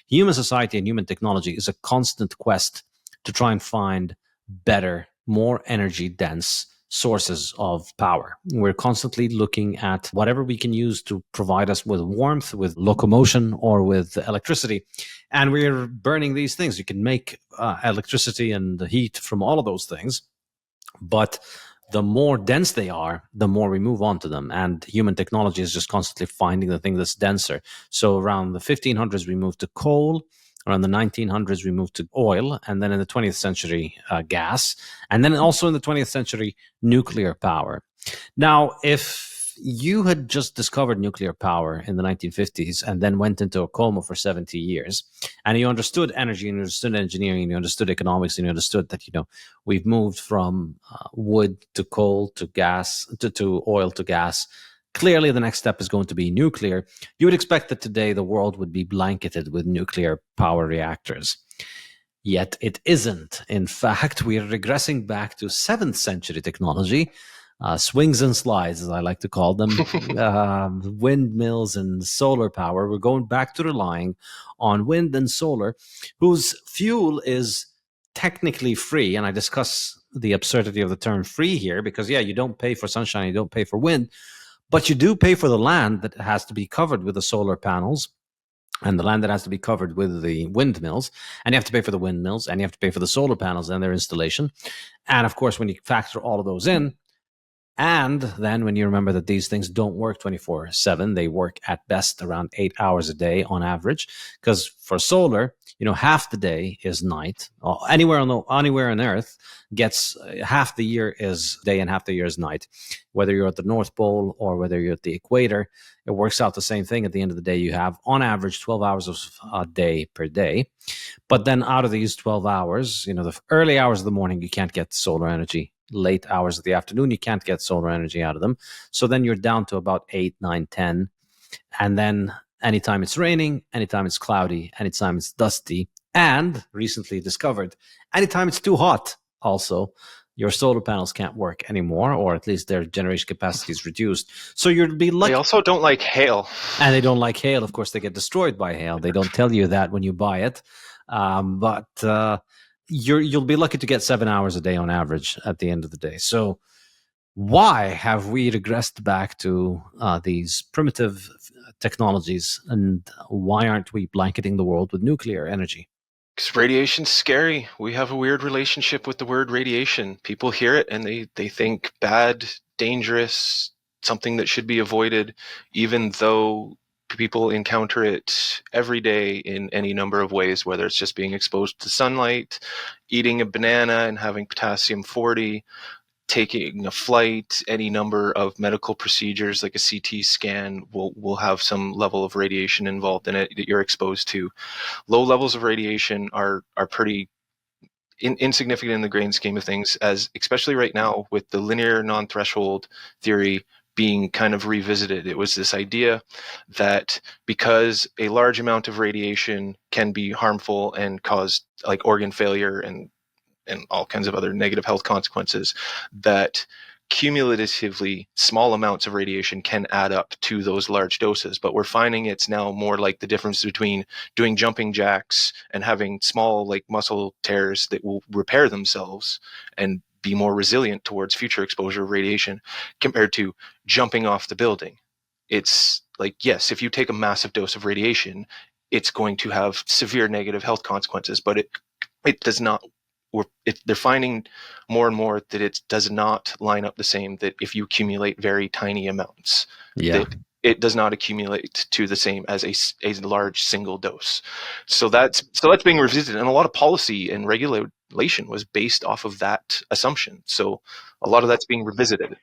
human society and human technology is a constant quest to try and find better, more energy dense sources of power. We're constantly looking at whatever we can use to provide us with warmth, with locomotion, or with electricity. And we're burning these things. You can make electricity and heat from all of those things. But the more dense they are, the more we move on to them. And human technology is just constantly finding the thing that's denser. So around the 1500s, we moved to coal. Around the 1900s, we moved to oil. And then in the 20th century, gas. And then also in the 20th century, nuclear power. Now, if you had just discovered nuclear power in the 1950s and then went into a coma for 70 years, and you understood energy and you understood engineering and you understood economics and you understood that, we've moved from wood to coal to gas to oil to gas. Clearly, the next step is going to be nuclear. You would expect that today the world would be blanketed with nuclear power reactors. Yet it isn't. In fact, we are regressing back to 7th century technology, swings and slides, as I like to call them, windmills and solar power. We're going back to relying on wind and solar, whose fuel is technically free. And I discuss the absurdity of the term free here because, you don't pay for sunshine, you don't pay for wind, but you do pay for the land that has to be covered with the solar panels and the land that has to be covered with the windmills, and you have to pay for the windmills, and you have to pay for the solar panels and their installation. And of course, when you factor all of those in, and then when you remember that these things don't work 24/7, they work at best around 8 hours a day on average. Because for solar, half the day is night. Anywhere on Earth gets half the year is day and half the year is night. Whether you're at the North Pole or whether you're at the equator, it works out the same thing. At the end of the day, you have on average 12 hours of a day per day. But then out of these 12 hours, the early hours of the morning, you can't get solar energy. Late hours of the afternoon, you can't get solar energy out of them. So then you're down to about 8, 9, 10. And then anytime it's raining, anytime it's cloudy, anytime it's dusty, and recently discovered, anytime it's too hot also, your solar panels can't work anymore, or at least their generation capacity is reduced. So you'd be lucky. They also don't like hail. And they don't like hail. Of course, they get destroyed by hail. They don't tell you that when you buy it. But you'll be lucky to get 7 hours a day on average at the end of the day. So why have we regressed back to these primitive technologies, and why aren't we blanketing the world with nuclear energy? Because radiation's scary. We have a weird relationship with the word radiation. People hear it and they think bad, dangerous, something that should be avoided, even though people encounter it every day in any number of ways, whether it's just being exposed to sunlight, eating a banana and having potassium 40, taking a flight, any number of medical procedures like a CT scan will have some level of radiation involved in it that you're exposed to. Low levels of radiation are pretty insignificant in the grand scheme of things, as especially right now with the linear non-threshold theory being kind of revisited. It was this idea that because a large amount of radiation can be harmful and cause like organ failure and all kinds of other negative health consequences, that cumulatively small amounts of radiation can add up to those large doses. But we're finding it's now more like the difference between doing jumping jacks and having small like muscle tears that will repair themselves and be more resilient towards future exposure of radiation compared to jumping off the building. It's like, yes, if you take a massive dose of radiation, it's going to have severe negative health consequences, but it does not. They're finding more and more that it does not line up the same, that if you accumulate very tiny amounts, that it does not accumulate to the same as a large single dose. So that's being revisited, and a lot of policy and regulation was based off of that assumption. So a lot of that's being revisited.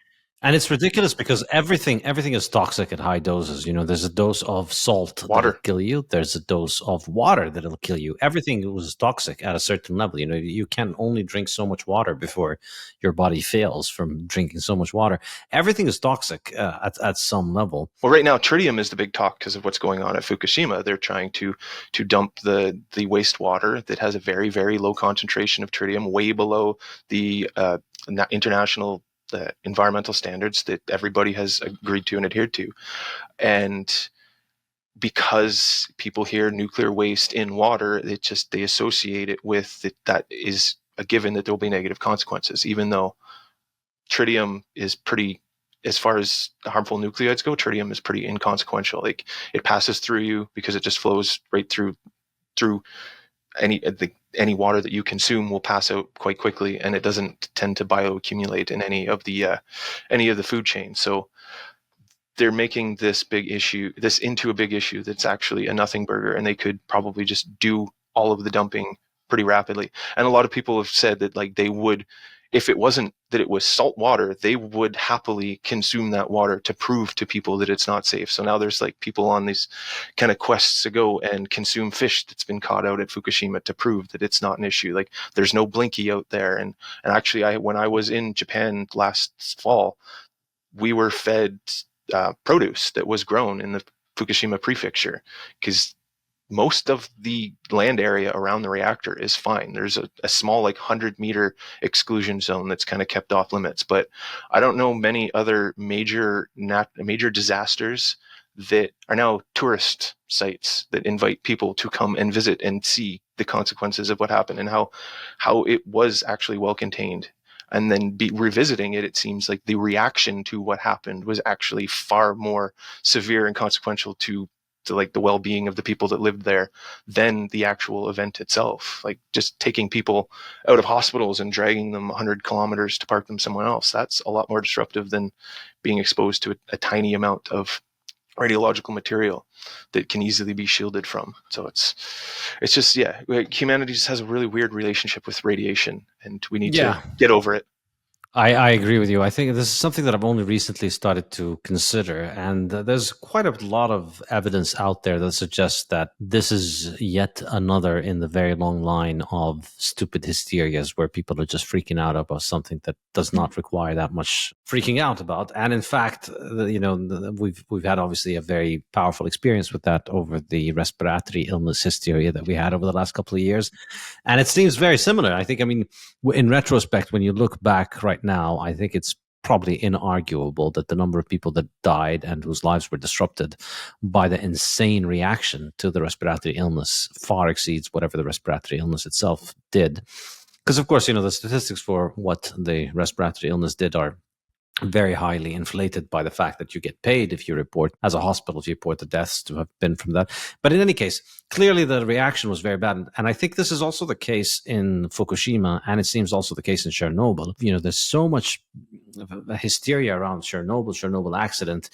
And it's ridiculous because everything is toxic at high doses. There's a dose of salt that'll kill you. There's a dose of water that'll kill you. Everything was toxic at a certain level. You can only drink so much water before your body fails from drinking so much water. Everything is toxic at some level. Well, right now, tritium is the big talk because of what's going on at Fukushima. They're trying to dump the wastewater that has a very, very low concentration of tritium, way below the international environmental standards that everybody has agreed to and adhered to. And because people hear nuclear waste in water, they associate it with it, that is a given that there will be negative consequences, even though tritium is pretty, as far as harmful nuclides go, tritium is pretty inconsequential. Like, it passes through you because it just flows right through any water that you consume will pass out quite quickly, and it doesn't tend to bioaccumulate in any of the food chains. So they're making this into a big issue that's actually a nothing burger, and they could probably just do all of the dumping pretty rapidly. And a lot of people have said that, like, they would, if it wasn't that it was salt water, they would happily consume that water to prove to people that it's not safe. So now there's like people on these kind of quests to go and consume fish that's been caught out at Fukushima to prove that it's not an issue. Like, there's no blinky out there. And actually, when I was in Japan last fall, we were fed produce that was grown in the Fukushima prefecture, because most of the land area around the reactor is fine. There's a small, like, 100-meter exclusion zone that's kind of kept off limits, but I don't know many other major disasters that are now tourist sites that invite people to come and visit and see the consequences of what happened, and how it was actually well contained. And then be revisiting it, it seems like the reaction to what happened was actually far more severe and consequential to like the well-being of the people that lived there than the actual event itself. Like, just taking people out of hospitals and dragging them 100 kilometers to park them somewhere else, that's a lot more disruptive than being exposed to a tiny amount of radiological material that can easily be shielded from. So it's just, yeah, humanity just has a really weird relationship with radiation, and we need to get over it. I agree with you. I think this is something that I've only recently started to consider. And there's quite a lot of evidence out there that suggests that this is yet another in the very long line of stupid hysterias where people are just freaking out about something that does not require that much freaking out about. And in fact, we've had obviously a very powerful experience with that over the respiratory illness hysteria that we had over the last couple of years. And it seems very similar. I think, I mean, in retrospect, when you look back right now, I think it's probably inarguable that the number of people that died and whose lives were disrupted by the insane reaction to the respiratory illness far exceeds whatever the respiratory illness itself did. Because, of course, the statistics for what the respiratory illness did are very highly inflated by the fact that you get paid if you report, as a hospital, if you report the deaths to have been from that. But in any case, clearly the reaction was very bad. And I think this is also the case in Fukushima, and it seems also the case in Chernobyl. There's so much hysteria around Chernobyl accident,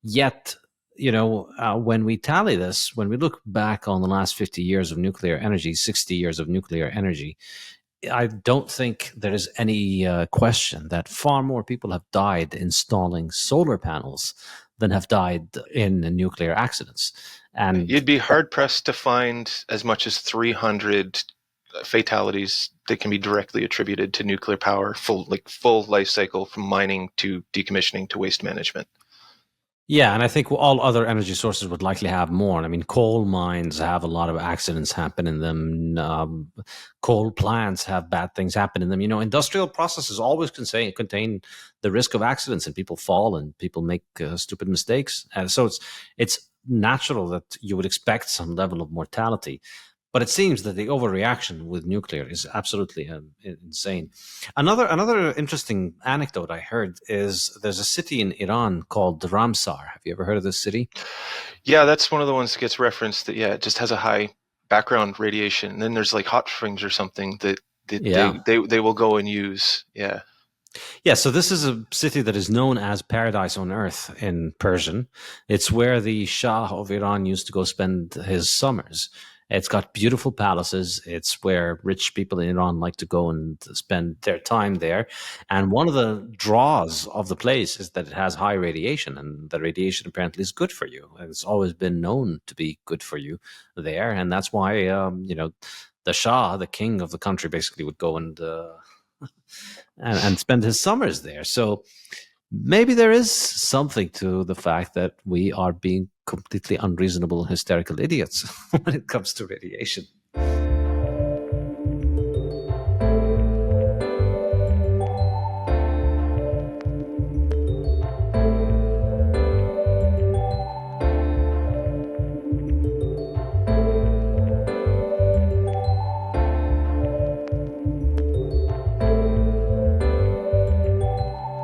yet when we tally this, when we look back on the last 50 years of nuclear energy, 60 years of nuclear energy, I don't think there is any question that far more people have died installing solar panels than have died in nuclear accidents. And you'd be hard pressed to find as much as 300 fatalities that can be directly attributed to nuclear power, full life cycle, from mining to decommissioning to waste management. Yeah, and I think all other energy sources would likely have more. I mean, coal mines have a lot of accidents happen in them. Coal plants have bad things happen in them. Industrial processes always contain the risk of accidents, and people fall and people make stupid mistakes. And so it's natural that you would expect some level of mortality. But it seems that the overreaction with nuclear is absolutely insane. Another interesting anecdote I heard is there's a city in Iran called Ramsar. Have you ever heard of this city? Yeah, that's one of the ones that gets referenced. That, yeah, it just has a high background radiation. And then there's like hot springs or something that they will go and use. Yeah. Yeah, so this is a city that is known as Paradise on Earth in Persian. It's where the Shah of Iran used to go spend his summers. It's got beautiful palaces. It's where rich people in Iran like to go and spend their time there. And one of the draws of the place is that it has high radiation, and the radiation apparently is good for you. And it's always been known to be good for you there. And that's why, the Shah, the king of the country, basically would go and spend his summers there. So maybe there is something to the fact that we are being completely unreasonable, hysterical idiots when it comes to radiation.